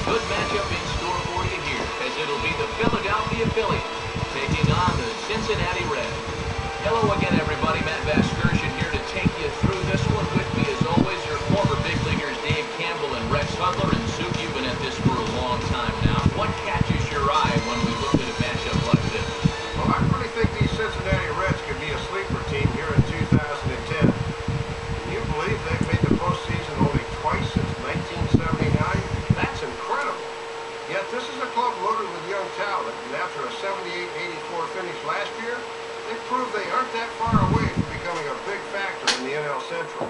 Good matchup in store for you here, as it'll be the Philadelphia Phillies taking on the Cincinnati Reds. Hello again, everybody. Matt Vasgersian here to take you through this one. With me, as always, your former big leaguers Dave Campbell and Rex Hudler. And Sue, you've been at this for a long time now. What catches your eye when we look at a matchup like this? Well, I really think these Cincinnati Reds could be a sleeper team here in 2010. Can you believe they've made the postseason only twice since 1979? That's incredible. Yet this is a club loaded with young talent, and after a 78-84 finish last year, they proved they aren't that far away from becoming a big factor in the NL Central.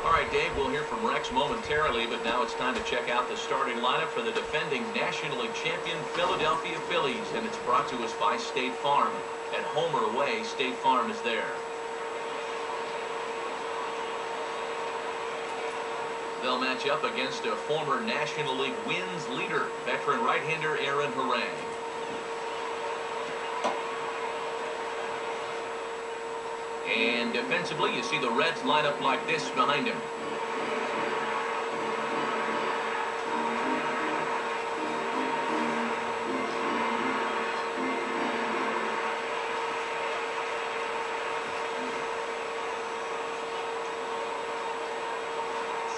All right, Dave, we'll hear from Rex momentarily, but now it's time to check out the starting lineup for the defending National League champion Philadelphia Phillies, and it's brought to us by State Farm. At home or away, State Farm is there. They'll match up against a former National League wins leader, veteran right-hander Aaron Harang. And defensively, you see the Reds line up like this behind him.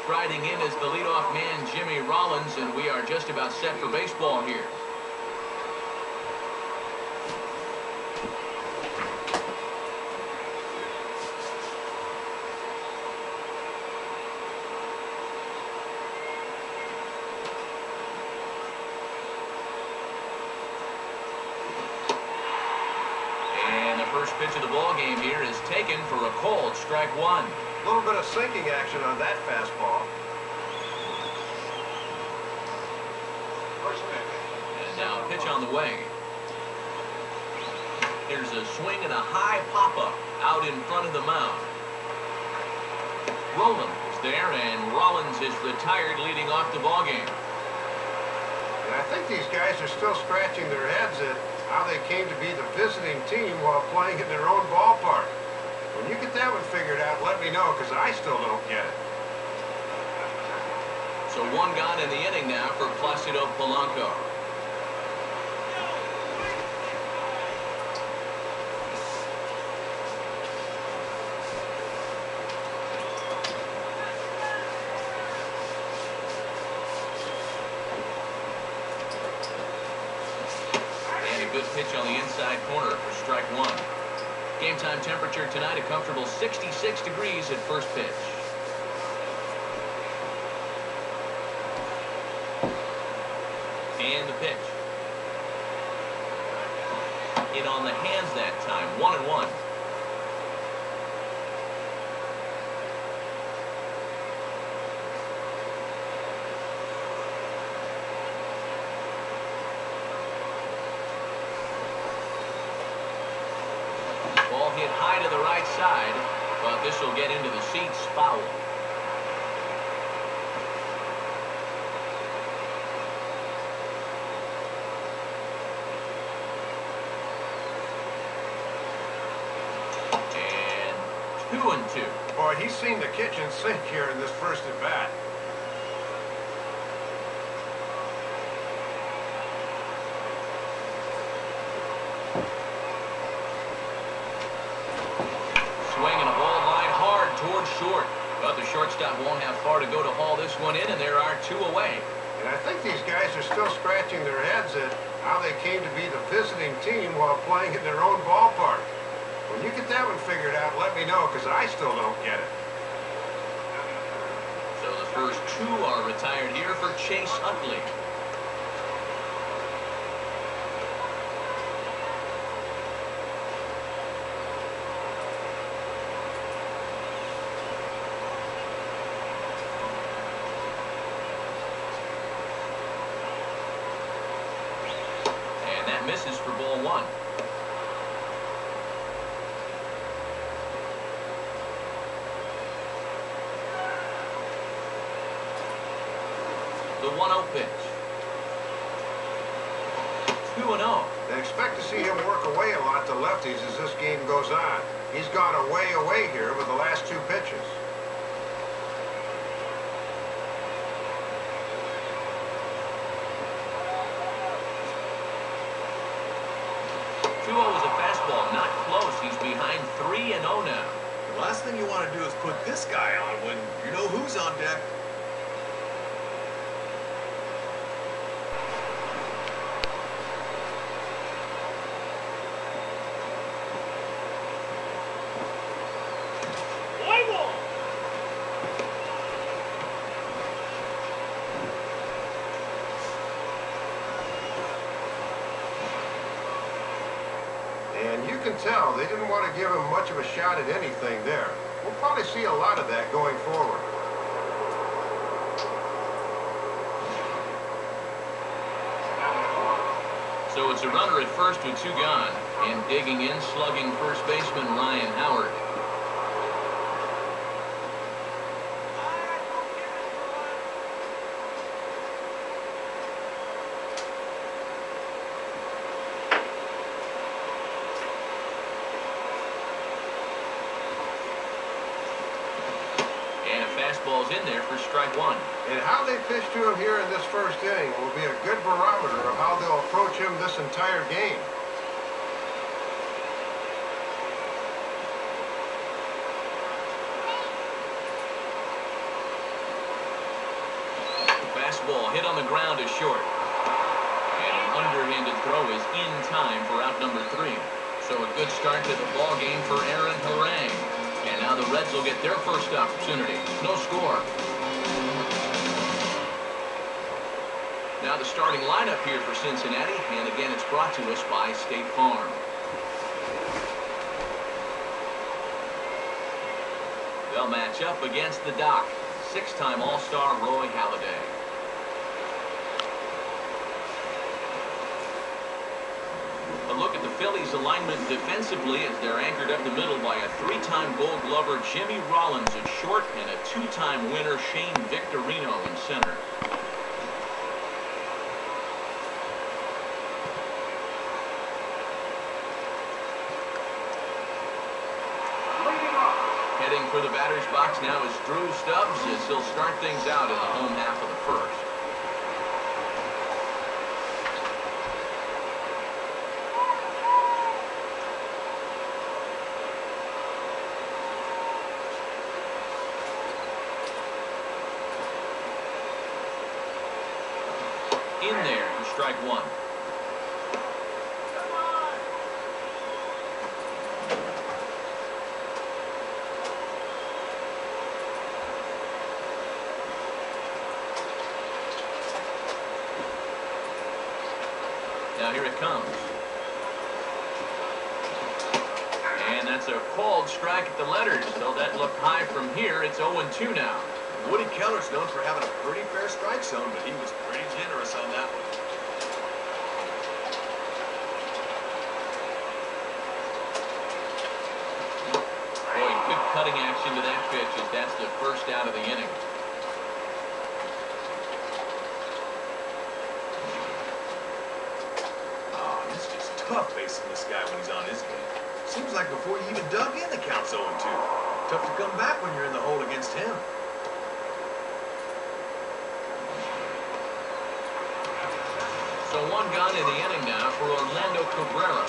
Striding in is the leadoff man, Jimmy Rollins, and we are just about set for baseball here. And the first pitch of the ball game here is taken for a called strike one. A little bit of sinking action on that fastball. And now a pitch on the way. Here's a swing and a high pop-up out in front of the mound. Rowland is there, and Rollins is retired, leading off the ballgame. And I think these guys are still scratching their heads at how they came to be the visiting team while playing in their own ballpark. When you get that one figured out, let me know, because I still don't get it. So one gone in the inning now for Placido Polanco. And a good pitch on the inside corner for strike one. Game time temperature tonight, a comfortable 66 degrees at first pitch. And the pitch. In on the hands that time, 1-1. Ball hit high to the right side, but this will get into the seats, foul. And 2-2. Boy, he's seen the kitchen sink here in this first at bat. Swinging a ball line hard towards short, but the shortstop won't have far to go to haul this one in, and there are two away. And I think these guys are still scratching their heads at how they came to be the visiting team while playing in their own ballpark. When you get that one figured out, let me know, because I still don't get it. So the first two are retired here for Chase Utley. And that misses for ball one. The 1-0 pitch. 2-0. They expect to see him work away a lot to lefties as this game goes on. He's gone away here with the last two pitches. 2-0 is a fastball, not close. He's behind 3-0 now. The last thing you want to do is put this guy on when you know who's on deck. And you can tell they didn't want to give him much of a shot at anything there. We'll probably see a lot of that going forward. So it's a runner at first with 2 gone. And digging in, slugging first baseman Ryan Howard. Fastball's in there for strike 1. And how they pitch to him here in this first inning will be a good barometer of how they'll approach him this entire game. Fastball hit on the ground is short. And an underhanded throw is in time for out number 3. So a good start to the ball game for Aaron Harang. And now the Reds will get their first opportunity. No score. Now the starting lineup here for Cincinnati. And again, it's brought to us by State Farm. They'll match up against the Doc. 6-time All-Star Roy Halladay. A look at the Phillies' alignment defensively as they're anchored up the middle by a 3-time Gold Glover Jimmy Rollins at short and a 2-time winner Shane Victorino in center. Heading for the batter's box now is Drew Stubbs as he'll start things out in the home half of the first. In there for strike 1. Now here it comes. And that's a called strike at the letters. So that looked high from here. It's 0-2 now. Woody Keller's known for having a pretty fair strike zone, but he was pretty generous on that one. Boy, good cutting action to that pitch as that's the first out of the inning. Oh, it's just tough facing this guy when he's on his game. Seems like before you even dug in, the count's 0-2. Tough to come back when you're in the hole against him. So 1 gone in the inning now for Orlando Cabrera.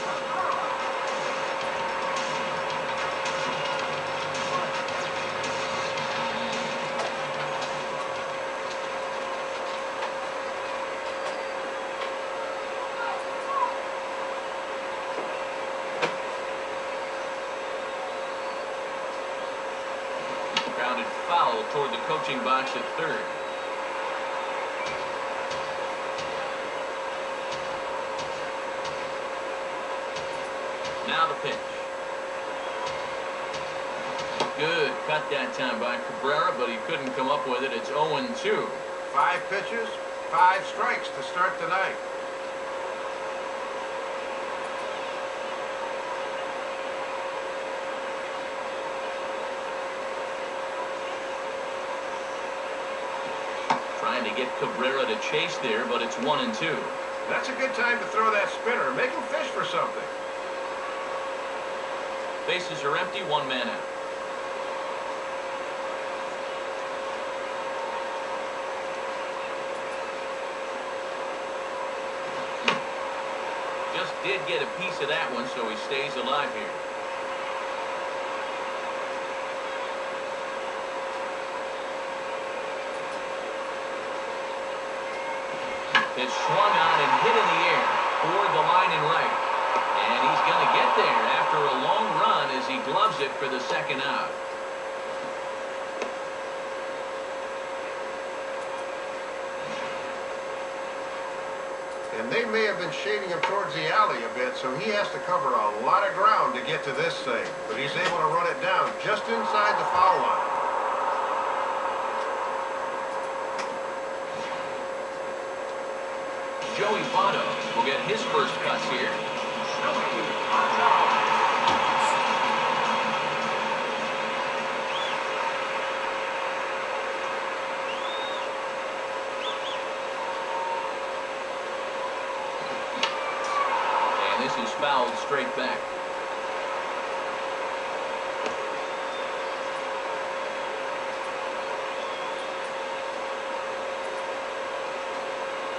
Grounded foul toward the coaching box at third. Now the pitch. Good cut that time by Cabrera, but he couldn't come up with it. It's 0-2. 5 pitches, 5 strikes to start the night. Trying to get Cabrera to chase there, but it's 1-2. That's a good time to throw that spinner. Make him fish for something. Bases are empty, 1 man out. Just did get a piece of that one, so he stays alive here. It's swung on and hit in the air toward the line and right. And he's going to get there after a long run as he gloves it for the second out. And they may have been shading him towards the alley a bit, so he has to cover a lot of ground to get to this thing. But he's able to run it down just inside the foul line. Joey Votto will get his first cuts here. And this is fouled straight back.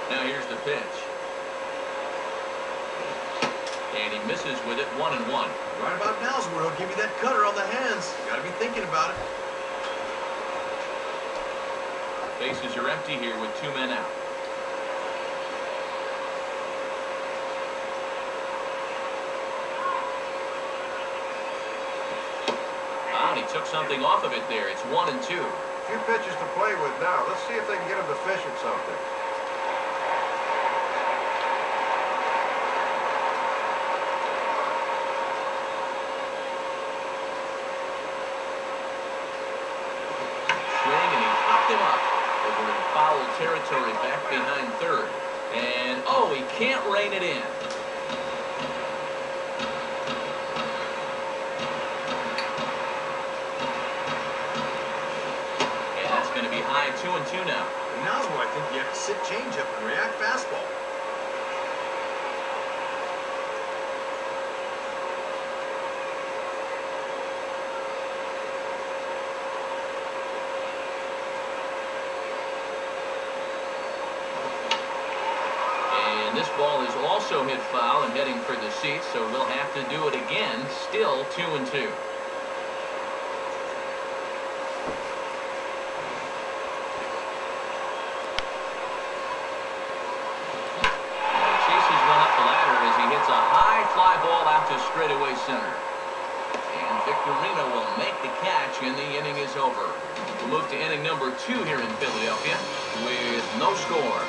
Now here's the pitch. And he misses with it, 1-1. Right about now's where he'll give you that cutter on the hands. Got to be thinking about it. Bases are empty here with 2 men out. And he took something off of it there. It's 1-2. A few pitches to play with now. Let's see if they can get him to fish at something. Him up over in foul territory back behind third. And, oh, he can't rein it in. And that's going to be high, 2-2 now. And now's where I think you have to sit changeup and react fastball. This ball is also hit foul and heading for the seats, so we'll have to do it again. Still 2-2. Chases run up the ladder as he hits a high fly ball out to straightaway center. And Victorino will make the catch, and the inning is over. We'll move to inning number 2 here in Philadelphia with no score.